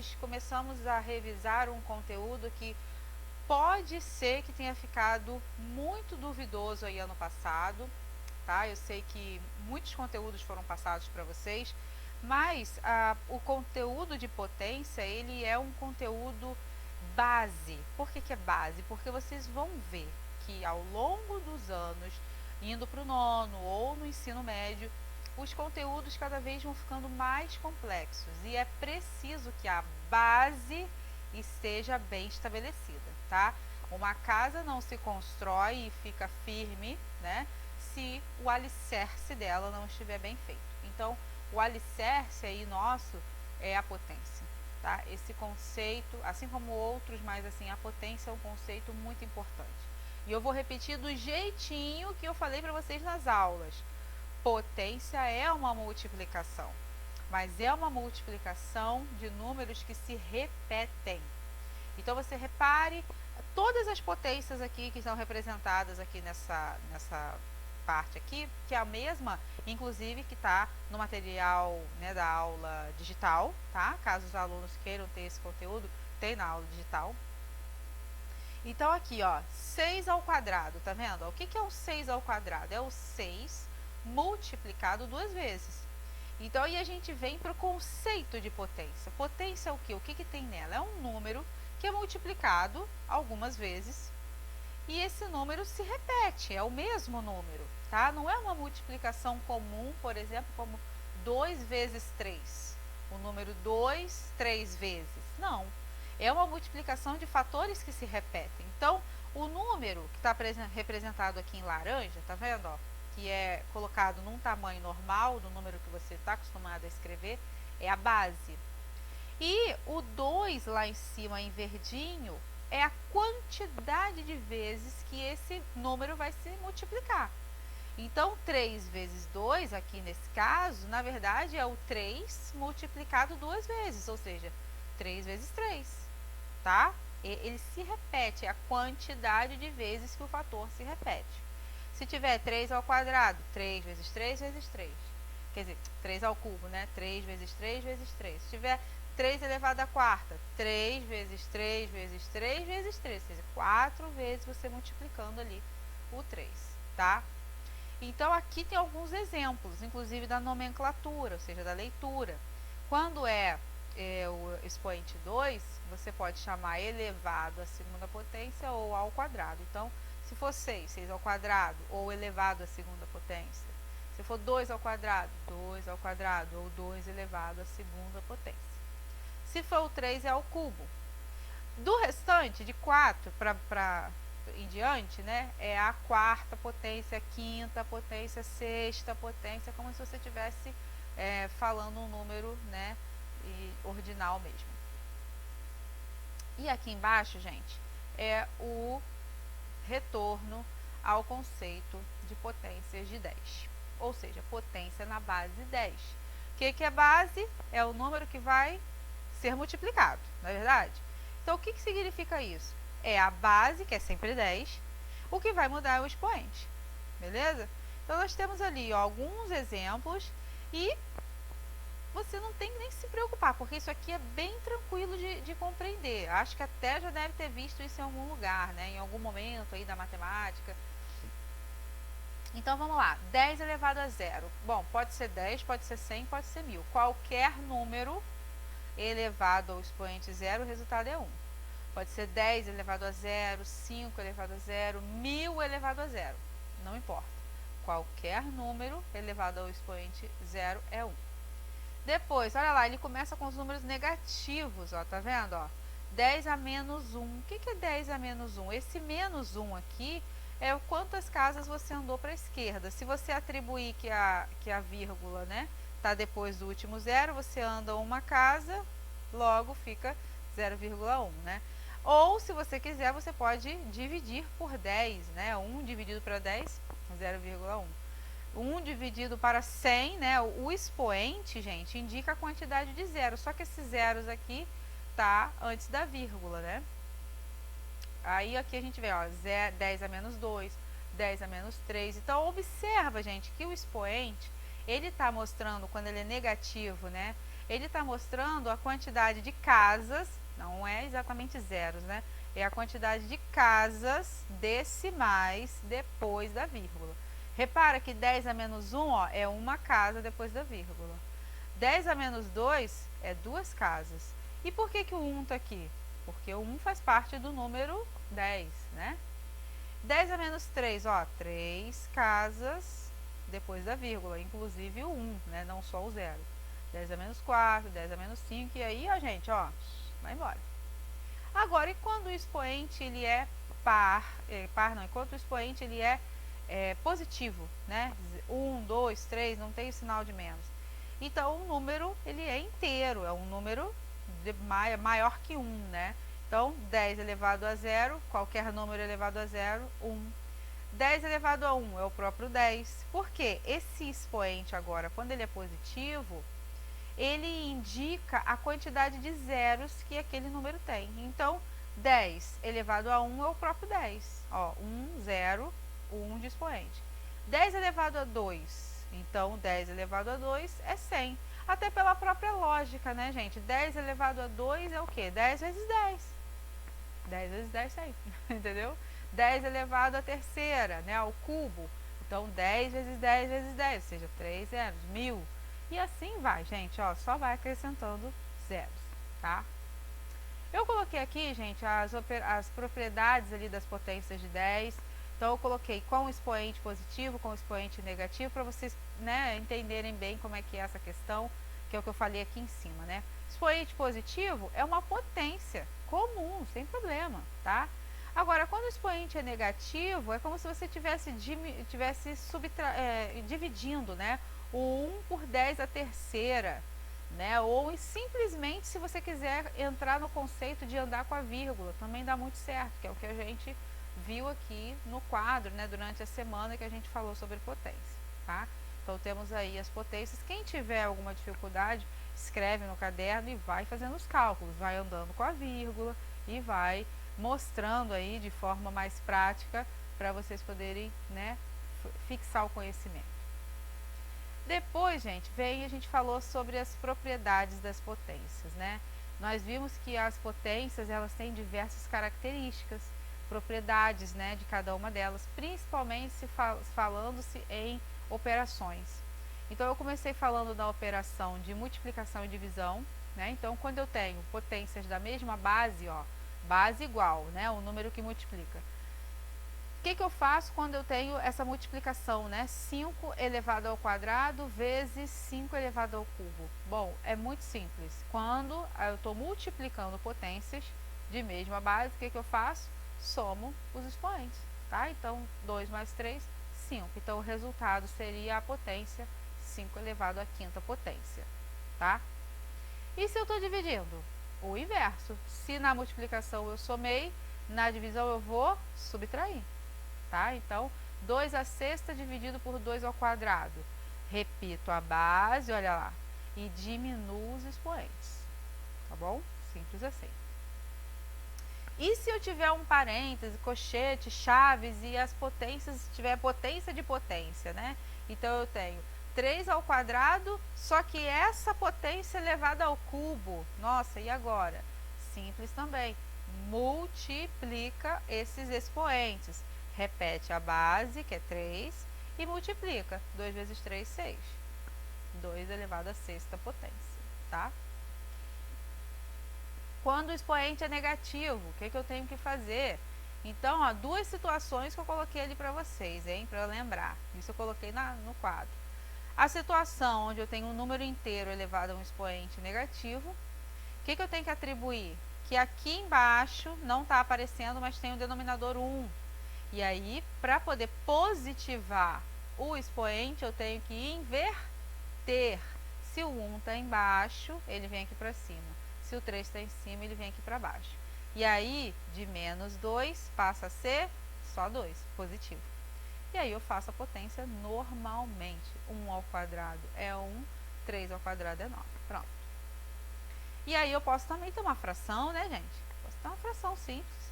nós começamos a revisar um conteúdo que pode ser que tenha ficado muito duvidoso aí ano passado, tá? Eu sei que muitos conteúdos foram passados para vocês, mas o conteúdo de potência, ele é um conteúdo base. Por que é base? Porque vocês vão ver que ao longo dos anos, indo para o nono ou no ensino médio, os conteúdos cada vez vão ficando mais complexos e é preciso que a base esteja bem estabelecida, tá? Uma casa não se constrói e fica firme, né, se o alicerce dela não estiver bem feito. Então, o alicerce aí nosso é a potência, tá? Esse conceito, assim como outros, mas assim, a potência é um conceito muito importante. E eu vou repetir do jeitinho que eu falei para vocês nas aulas. Potência é uma multiplicação, mas é uma multiplicação de números que se repetem. Então você repare todas as potências aqui que estão representadas aqui nessa parte aqui, que é a mesma, inclusive, que está no material, né, da aula digital, tá? Caso os alunos queiram ter esse conteúdo, tem na aula digital. Então aqui, ó, 6 ao quadrado, tá vendo? O que é o 6 ao quadrado? É o 6 multiplicado duas vezes. Então, aí a gente vem para o conceito de potência. Potência é o quê? O que tem nela? É um número que é multiplicado algumas vezes e esse número se repete, é o mesmo número, tá? Não é uma multiplicação comum, por exemplo, como 2 vezes 3. O número 2, 3 vezes. Não. É uma multiplicação de fatores que se repetem. Então, o número que está representado aqui em laranja, tá vendo, ó? Que é colocado num tamanho normal do número que você está acostumado a escrever, é a base. E o 2 lá em cima em verdinho é a quantidade de vezes que esse número vai se multiplicar. Então, 3 vezes 2, aqui nesse caso, na verdade é o 3 multiplicado duas vezes, ou seja, 3 vezes 3, tá? Ele se repete, é a quantidade de vezes que o fator se repete. Se tiver 3 ao quadrado, 3 vezes 3 vezes 3. Quer dizer, 3 ao cubo, né? 3 vezes 3 vezes 3. Se tiver 3 elevado à quarta, 3 vezes 3 vezes 3 vezes 3. Ou seja, 4 vezes você multiplicando ali o 3, tá? Então, aqui tem alguns exemplos, inclusive da nomenclatura, ou seja, da leitura. Quando é o expoente 2, você pode chamar elevado à segunda potência ou ao quadrado. Então, se for 6, 6 ao quadrado, ou elevado à segunda potência. Se for 2 ao quadrado, 2 ao quadrado, ou 2 elevado à segunda potência. Se for o 3, é ao cubo. Do restante, de 4 para em diante, né, é a quarta potência, a quinta potência, sexta potência, como se você estivesse falando um número, né, ordinal mesmo. E aqui embaixo, gente, é o retorno ao conceito de potências de 10, ou seja, potência na base 10. O que é base? É o número que vai ser multiplicado, não é verdade? Então, o que significa isso? É a base, que é sempre 10, o que vai mudar é o expoente, beleza? Então, nós temos ali, ó, alguns exemplos e você não tem nem que se preocupar, porque isso aqui é bem tranquilo de compreender. Acho que até já deve ter visto isso em algum lugar, né? Em algum momento aí da matemática. Então, vamos lá. 10 elevado a zero. Bom, pode ser 10, pode ser 100, pode ser 1000. Qualquer número elevado ao expoente zero, o resultado é 1. Pode ser 10 elevado a zero, 5 elevado a zero, 1000 elevado a zero. Não importa. Qualquer número elevado ao expoente zero é 1. Depois, olha lá, ele começa com os números negativos, ó, tá vendo, ó? 10 a menos 1. O que é 10 a menos 1? Esse menos 1 aqui é o quantas casas você andou para a esquerda. Se você atribuir que a vírgula, né, tá depois do último zero, você anda uma casa, logo fica 0,1, né? Ou, se você quiser, você pode dividir por 10, né? 1 dividido para 10, 0,1. 1 dividido para 100, né? O expoente, gente, indica a quantidade de zeros, só que esses zeros aqui tá antes da vírgula, né? Aí aqui a gente vê, ó, 10 a menos 2, 10 a menos 3. Então, observa, gente, que o expoente, ele tá mostrando, quando ele é negativo, né? ele está mostrando a quantidade de casas, não é exatamente zeros, né? É a quantidade de casas decimais depois da vírgula. Repara que 10 a menos 1, ó, é uma casa depois da vírgula. 10 a menos 2 é duas casas. E por que que o 1 está aqui? Porque o 1 faz parte do número 10, né? 10 a menos 3, ó, 3 casas depois da vírgula, inclusive o 1, né? Não só o 0. 10 a menos 4, 10 a menos 5, e aí, ó, gente, ó, vai embora. Agora, e quando o expoente ele é enquanto o expoente ele é positivo, né? 1, 2, 3, não tem o sinal de menos. Então, o número ele é inteiro, é um número maior que 1, né? Então, 10 elevado a 0, qualquer número elevado a 0, 1. 10 elevado a 1 é o próprio 10. Por quê? Esse expoente agora, quando ele é positivo, ele indica a quantidade de zeros que aquele número tem. Então, 10 elevado a 1 é o próprio 10. Ó, 1, 0, 1 de expoente. 10 elevado a 2, então 10 elevado a 2 é 100. Até pela própria lógica, né, gente? 10 elevado a 2 é o quê? 10 vezes 10. 10 vezes 10, 100, entendeu? 10 elevado à terceira, né, ao cubo. Então, 10 vezes 10 vezes 10, ou seja, 3 zeros, 1000. E assim vai, gente, ó, só vai acrescentando zeros, tá? Eu coloquei aqui, gente, as propriedades ali das potências de 10. Então, eu coloquei com expoente positivo, com expoente negativo, para vocês, né, entenderem bem como é que é essa questão, que é o que eu falei aqui em cima, né? Expoente positivo é uma potência comum, sem problema, tá? Agora, quando o expoente é negativo, é como se você estivesse dividindo, né, o 1 por 10 à terceira, né? Ou simplesmente, se você quiser entrar no conceito de andar com a vírgula, também dá muito certo, que é o que a gente viu aqui no quadro, né, durante a semana que a gente falou sobre potência, tá? Então, temos aí as potências. Quem tiver alguma dificuldade, escreve no caderno e vai fazendo os cálculos, vai andando com a vírgula e vai mostrando aí de forma mais prática para vocês poderem, né, fixar o conhecimento. Depois, gente, a gente falou sobre as propriedades das potências, né? Nós vimos que as potências, elas têm diversas características, propriedades, né, de cada uma delas, principalmente falando-se em operações. Então, eu comecei falando da operação de multiplicação e divisão, né? Então, quando eu tenho potências da mesma base, ó, base igual, né, o número que multiplica. O que eu faço quando eu tenho essa multiplicação, né? 5 elevado ao quadrado vezes 5 elevado ao cubo. Bom, é muito simples. Quando eu estou multiplicando potências de mesma base, o que eu faço? Somo os expoentes, tá? Então, 2 mais 3, 5. Então, o resultado seria a potência 5 elevado à quinta potência, tá? E se eu estou dividindo? O inverso. Se na multiplicação eu somei, na divisão eu vou subtrair. Tá? Então, 2 à sexta dividido por 2 ao quadrado. Repito a base, olha lá, e diminuo os expoentes. Tá bom? Simples assim. E se eu tiver um parêntese, cochete, chaves e as potências, tiver potência de potência, né? Então, eu tenho 3 ao quadrado, só que essa potência elevada ao cubo. Nossa, e agora? Simples também. Multiplica esses expoentes. Repete a base, que é 3, e multiplica. 2 vezes 3, 6. 2 elevado à sexta potência, tá? Quando o expoente é negativo, o que eu tenho que fazer? Então, ó, duas situações que eu coloquei ali para vocês, hein? Para eu lembrar. Isso eu coloquei no quadro. A situação onde eu tenho um número inteiro elevado a um expoente negativo. O que eu tenho que atribuir? Que aqui embaixo não está aparecendo, mas tem o denominador 1. E aí, para poder positivar o expoente, eu tenho que inverter. Se o 1 está embaixo, ele vem aqui para cima. Se o 3 está em cima, ele vem aqui para baixo. E aí, de menos 2 passa a ser só 2, positivo. E aí eu faço a potência normalmente. 1 ao quadrado é 1, 3 ao quadrado é 9. Pronto. E aí eu posso também ter uma fração, né, gente? Posso ter uma fração simples.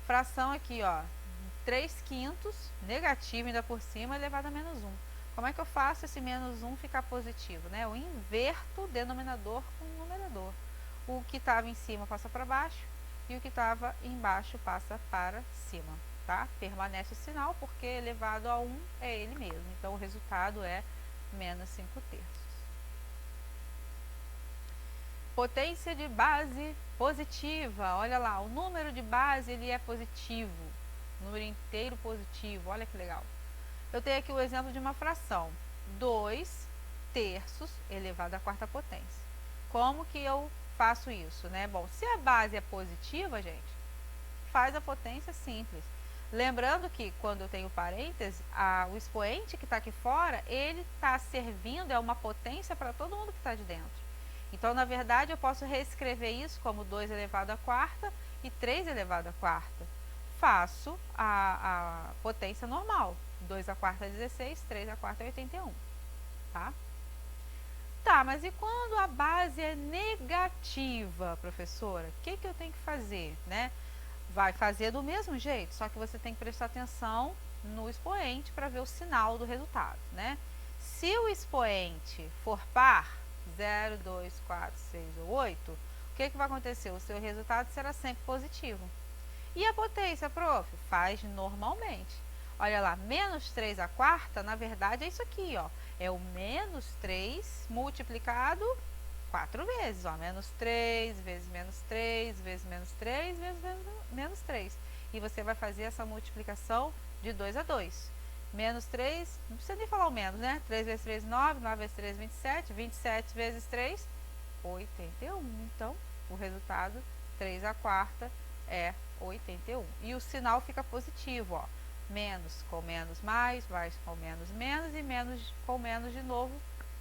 Fração aqui, ó. 3 quintos, negativo ainda por cima, elevado a menos 1. Como é que eu faço esse menos 1 ficar positivo, né? Eu inverto o denominador com o numerador. O que estava em cima passa para baixo e o que estava embaixo passa para cima, tá? Permanece o sinal porque elevado a 1 é ele mesmo. Então, o resultado é menos 5/3. Potência de base positiva. Olha lá, o número de base ele é positivo. Número inteiro positivo. Olha que legal. Eu tenho aqui o exemplo de uma fração. 2/3 elevado à quarta potência. Como que eu faço isso, né? Bom, se a base é positiva, gente, faz a potência simples. Lembrando que quando eu tenho parênteses, o expoente que está aqui fora, ele está servindo, é uma potência para todo mundo que está de dentro. Então, na verdade, eu posso reescrever isso como 2 elevado à quarta e 3 elevado à quarta. Faço a potência normal. 2 à quarta é 16, 3 à quarta é 81. Tá? Tá, mas e quando a base é negativa, professora? O que eu tenho que fazer, né? Vai fazer do mesmo jeito, só que você tem que prestar atenção no expoente para ver o sinal do resultado, né? Se o expoente for par, 0, 2, 4, 6 ou 8, o que vai acontecer? O seu resultado será sempre positivo. E a potência, prof? Faz normalmente. Olha lá, menos 3 à quarta, na verdade, é isso aqui, ó. É o menos 3 multiplicado 4 vezes, ó. Menos 3 vezes menos 3 vezes menos 3 vezes menos 3. E você vai fazer essa multiplicação de 2 a 2. Menos 3, não precisa nem falar o menos, né? 3 vezes 3, 9, 9 vezes 3, 27. 27 vezes 3, 81. Então, o resultado, 3 à quarta, é 81. E o sinal fica positivo, ó. Menos com menos mais com menos menos e menos com menos de novo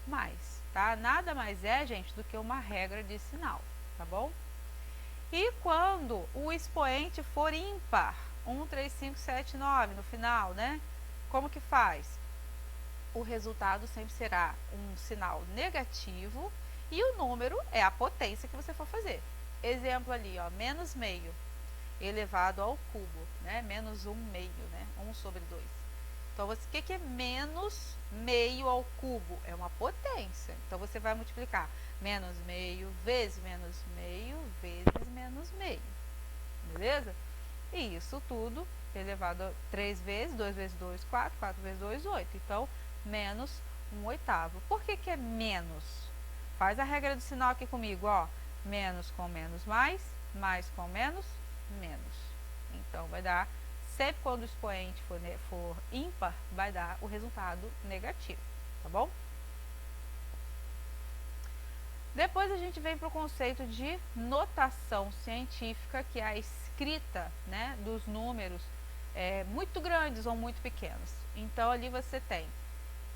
mais, tá? Nada mais é, gente, do que uma regra de sinal, tá bom? E quando o expoente for ímpar, 1, 3, 5, 7, 9 no final, né? Como que faz? O resultado sempre será um sinal negativo e o número é a potência que você for fazer. Exemplo ali, ó, menos meio elevado ao cubo, né? Menos 1 meio, né? 1 sobre 2. Então, o que é menos meio ao cubo? É uma potência. Então, você vai multiplicar menos meio vezes menos meio vezes menos meio. Beleza? E isso tudo elevado a 3 vezes, 2 vezes 2, 4, 4 vezes 2, 8. Então, menos 1/8. Por que é menos? Faz a regra do sinal aqui comigo, ó. Menos com menos mais com menos, menos. Então, vai dar, sempre quando o expoente for ímpar, vai dar o resultado negativo, tá bom? Depois a gente vem para o conceito de notação científica, que é a escrita, né, dos números muito grandes ou muito pequenos. Então, ali você tem,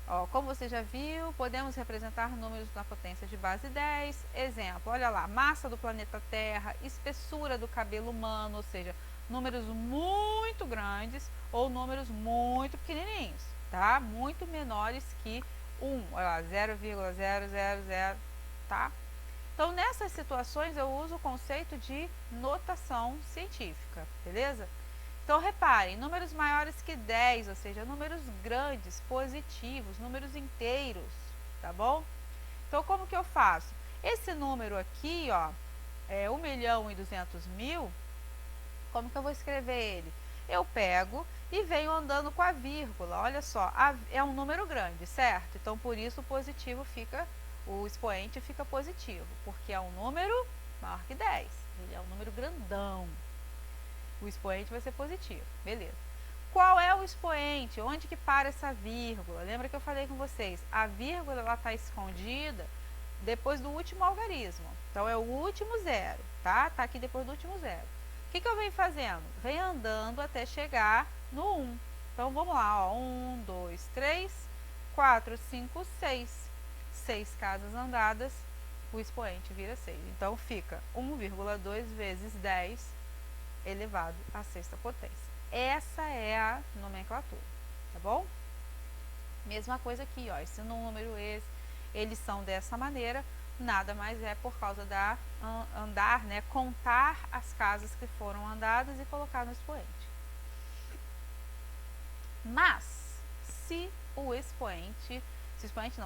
ó, como você já viu, podemos representar números na potência de base 10. Exemplo, olha lá, massa do planeta Terra, espessura do cabelo humano, ou seja, números muito grandes ou números muito pequenininhos, tá? Muito menores que 1, olha lá, 0,000, tá? Então, nessas situações, eu uso o conceito de notação científica, beleza? Então, reparem, números maiores que 10, ou seja, números grandes, positivos, números inteiros, tá bom? Então, como que eu faço? Esse número aqui, ó, é 1.200.000, como que eu vou escrever ele? Eu pego e venho andando com a vírgula, olha só, é um número grande, certo? Então, por isso o positivo fica, o expoente fica positivo, porque é um número maior que 10, ele é um número grandão. O expoente vai ser positivo, beleza. Qual é o expoente? Onde que para essa vírgula? Lembra que eu falei com vocês? A vírgula, ela está escondida depois do último algarismo. Então, é o último zero, tá? Tá aqui depois do último zero. O que eu venho fazendo? Venho andando até chegar no 1. Então, vamos lá, ó. 1, 2, 3, 4, 5, 6. 6 casas andadas, o expoente vira 6. Então, fica 1,2 vezes 10 elevado à sexta potência. Essa é a nomenclatura, tá bom? Mesma coisa aqui, ó, esse número, eles são dessa maneira, nada mais é por causa da andar, né, contar as casas que foram andadas e colocar no expoente. Mas, se o expoente,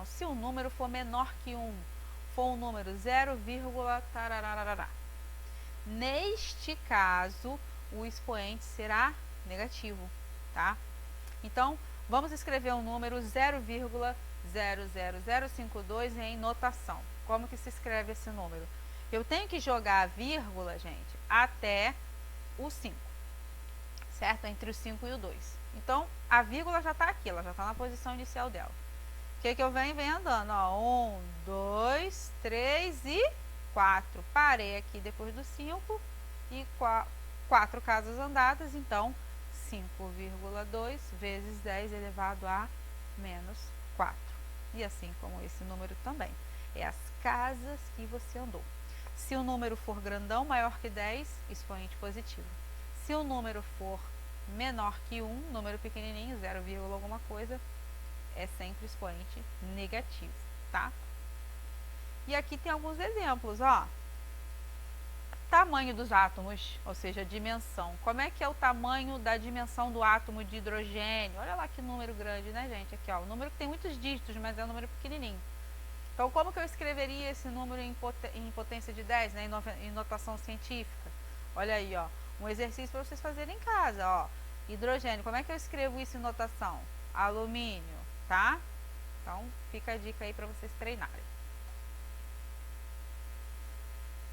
se o número for menor que 1, for um número 0, tarararará. Neste caso, o expoente será negativo, tá? Então, vamos escrever um número 0,00052 em notação. Como que se escreve esse número? Eu tenho que jogar a vírgula, gente, até o 5, certo? Entre o 5 e o 2. Então, a vírgula já está aqui, ela já está na posição inicial dela. O que eu venho andando? Ó, 1, 2, 3 e 4. Parei aqui depois do 5 e 4 casas andadas, então 5,2 vezes 10 elevado a menos 4. E assim como esse número também. É as casas que você andou. Se o número for grandão, maior que 10, expoente positivo. Se o número for menor que 1, número pequenininho, 0, alguma coisa, é sempre expoente negativo, tá? E aqui tem alguns exemplos, ó. Tamanho dos átomos, ou seja, dimensão. Como é que é o tamanho da dimensão do átomo de hidrogênio? Olha lá que número grande, né, gente? Aqui, ó, o número que tem muitos dígitos, mas é um número pequenininho. Então, como que eu escreveria esse número em potência de 10, né, em notação científica? Olha aí, ó, um exercício para vocês fazerem em casa, ó. Hidrogênio, como é que eu escrevo isso em notação? Alumínio, tá? Então, fica a dica aí para vocês treinarem.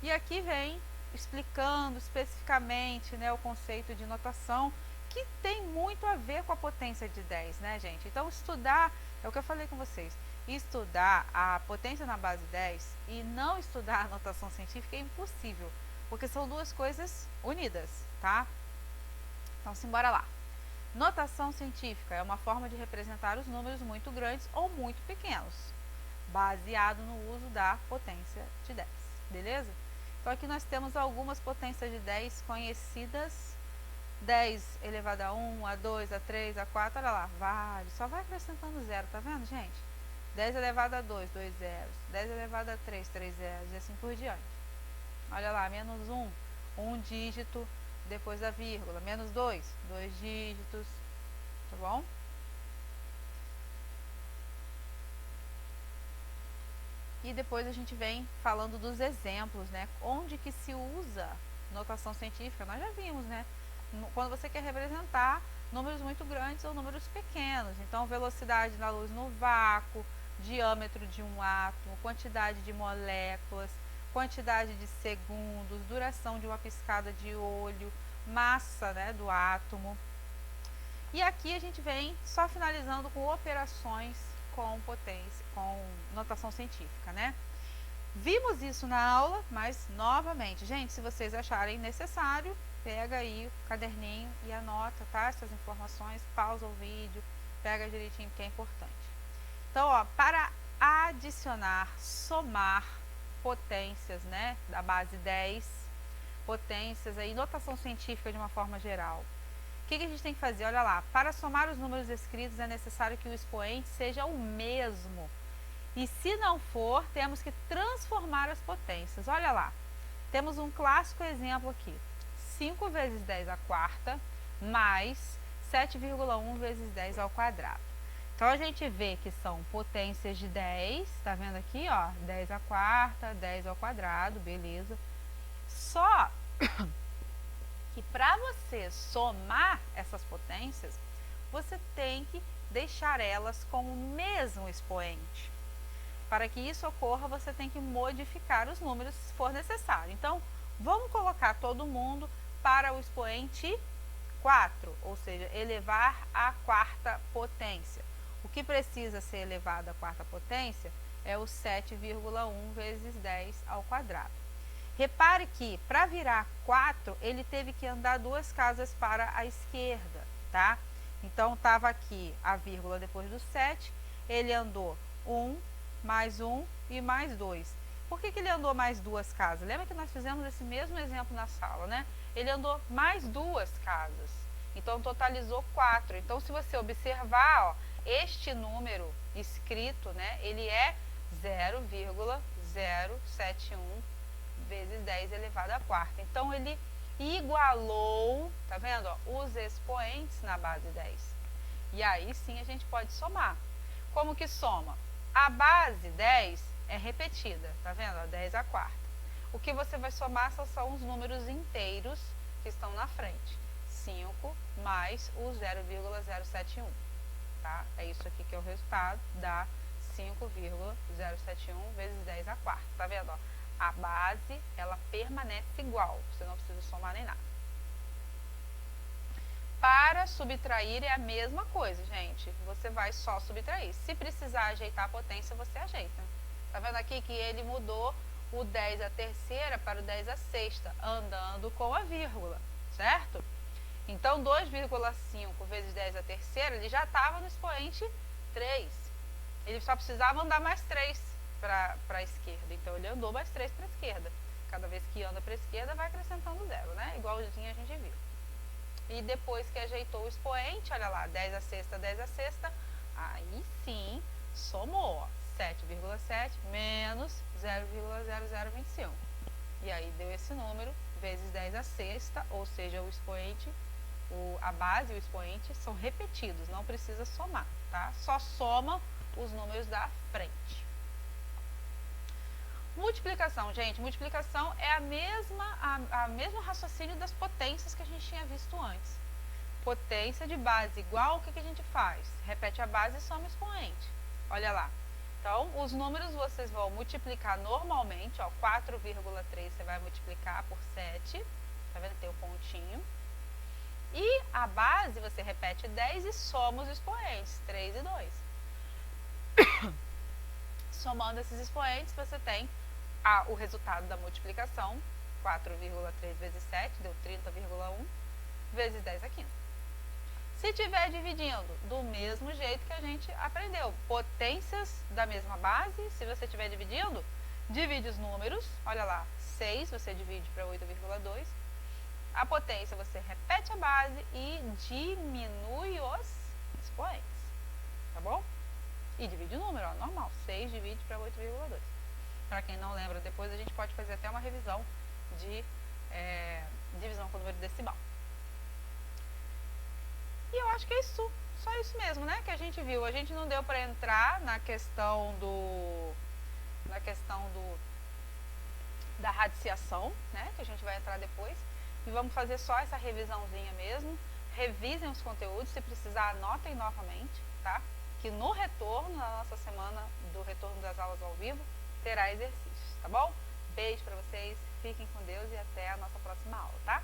E aqui vem explicando especificamente, né, o conceito de notação, que tem muito a ver com a potência de 10, né, gente? Então, estudar, é o que eu falei com vocês, estudar a potência na base 10 e não estudar a notação científica é impossível, porque são duas coisas unidas, tá? Então, simbora lá. Notação científica é uma forma de representar os números muito grandes ou muito pequenos, baseado no uso da potência de 10, beleza? Então, aqui nós temos algumas potências de 10 conhecidas. 10 elevado a 1, a 2, a 3, a 4, olha lá, vários. Só vai acrescentando zero, tá vendo, gente? 10 elevado a 2, 2 zeros. 10 elevado a 3, 3 zeros, e assim por diante. Olha lá, menos 1, um dígito depois da vírgula. Menos 2, 2 dígitos, tá bom? E depois a gente vem falando dos exemplos, né? Onde que se usa notação científica, nós já vimos, né? Quando você quer representar números muito grandes ou números pequenos. Então, velocidade da luz no vácuo, diâmetro de um átomo, quantidade de moléculas, quantidade de segundos, duração de uma piscada de olho, massa, né, do átomo. E aqui a gente vem só finalizando com operações com potência, com notação científica, né? Vimos isso na aula, mas novamente, gente, se vocês acharem necessário, pega aí o caderninho e anota, tá? Essas informações, pausa o vídeo, pega direitinho que é importante. Então, ó, para adicionar, somar potências, né, da base 10, potências aí, notação científica de uma forma geral. O que a gente tem que fazer? Olha lá, para somar os números escritos é necessário que o expoente seja o mesmo. E se não for, temos que transformar as potências. Olha lá, temos um clássico exemplo aqui. 5 vezes 10 à quarta mais 7,1 vezes 10 ao quadrado. Então, a gente vê que são potências de 10, tá vendo aqui, ó, 10 à quarta, 10 ao quadrado, beleza. Só que para você somar essas potências, você tem que deixar elas com o mesmo expoente. Para que isso ocorra, você tem que modificar os números se for necessário. Então, vamos colocar todo mundo para o expoente 4, ou seja, elevar a quarta potência. O que precisa ser elevado à quarta potência é o 7,1 vezes 10 ao quadrado. Repare que, para virar 4, ele teve que andar 2 casas para a esquerda, tá? Então, estava aqui a vírgula depois do 7, ele andou 1, mais 1 e mais 2. Por que ele andou mais 2 casas? Lembra que nós fizemos esse mesmo exemplo na sala, né? Ele andou mais 2 casas, então totalizou 4. Então, se você observar, ó, este número escrito, né, ele é 0,071 vezes 10 elevado à quarta. Então, ele igualou, tá vendo, ó, os expoentes na base 10. E aí sim a gente pode somar. Como que soma? A base 10 é repetida, tá vendo? A 10 à quarta. O que você vai somar são os números inteiros que estão na frente. 5 mais o 0,071, tá? É isso aqui que é o resultado, dá 5,071 vezes 10 à quarta, tá vendo? Ó? A base, ela permanece igual, você não precisa somar nem nada. Para subtrair é a mesma coisa, gente. Você vai só subtrair. Se precisar ajeitar a potência, você ajeita. Tá vendo aqui que ele mudou o 10 à terceira para o 10 à sexta, andando com a vírgula, certo? Então, 2,5 vezes 10 à terceira, ele já estava no expoente 3. Ele só precisava andar mais 3 para a esquerda. Então, ele andou mais 3 para a esquerda. Cada vez que anda para a esquerda, vai acrescentando 0, né? Igualzinho a gente viu. E depois que ajeitou o expoente, olha lá, 10 à sexta, 10 à sexta, aí sim, somou, 7,7 menos 0,0025. E aí deu esse número, vezes 10 à sexta, ou seja, o expoente, a base e o expoente são repetidos, não precisa somar, tá? Só soma os números da frente. Multiplicação, gente, multiplicação é a mesmo raciocínio das potências que a gente tinha visto antes. Potência de base igual, o que a gente faz? Repete a base e soma o expoente. Olha lá. Então, os números vocês vão multiplicar normalmente, ó, 4,3 você vai multiplicar por 7, tá vendo? Tem um pontinho. E a base você repete 10 e soma os expoentes, 3 e 2. Somando esses expoentes, você tem o resultado da multiplicação, 4,3 vezes 7, deu 30,1, vezes 10 à quinta. Se estiver dividindo do mesmo jeito que a gente aprendeu, potências da mesma base, se você estiver dividindo, divide os números, olha lá, 6 você divide para 8,2, a potência você repete a base e diminui os expoentes, tá bom? E divide o número, ó, normal, 6 divide para 8,2. Para quem não lembra, depois a gente pode fazer até uma revisão de divisão com número decimal. E eu acho que é isso, só isso mesmo, né, que a gente viu. A gente não deu para entrar na questão da radiciação, né, que a gente vai entrar depois. E vamos fazer só essa revisãozinha mesmo. Revisem os conteúdos, se precisar anotem novamente, tá? Que no retorno, na nossa semana do retorno das aulas ao vivo, terá exercícios, tá bom? Beijo pra vocês, fiquem com Deus e até a nossa próxima aula, tá?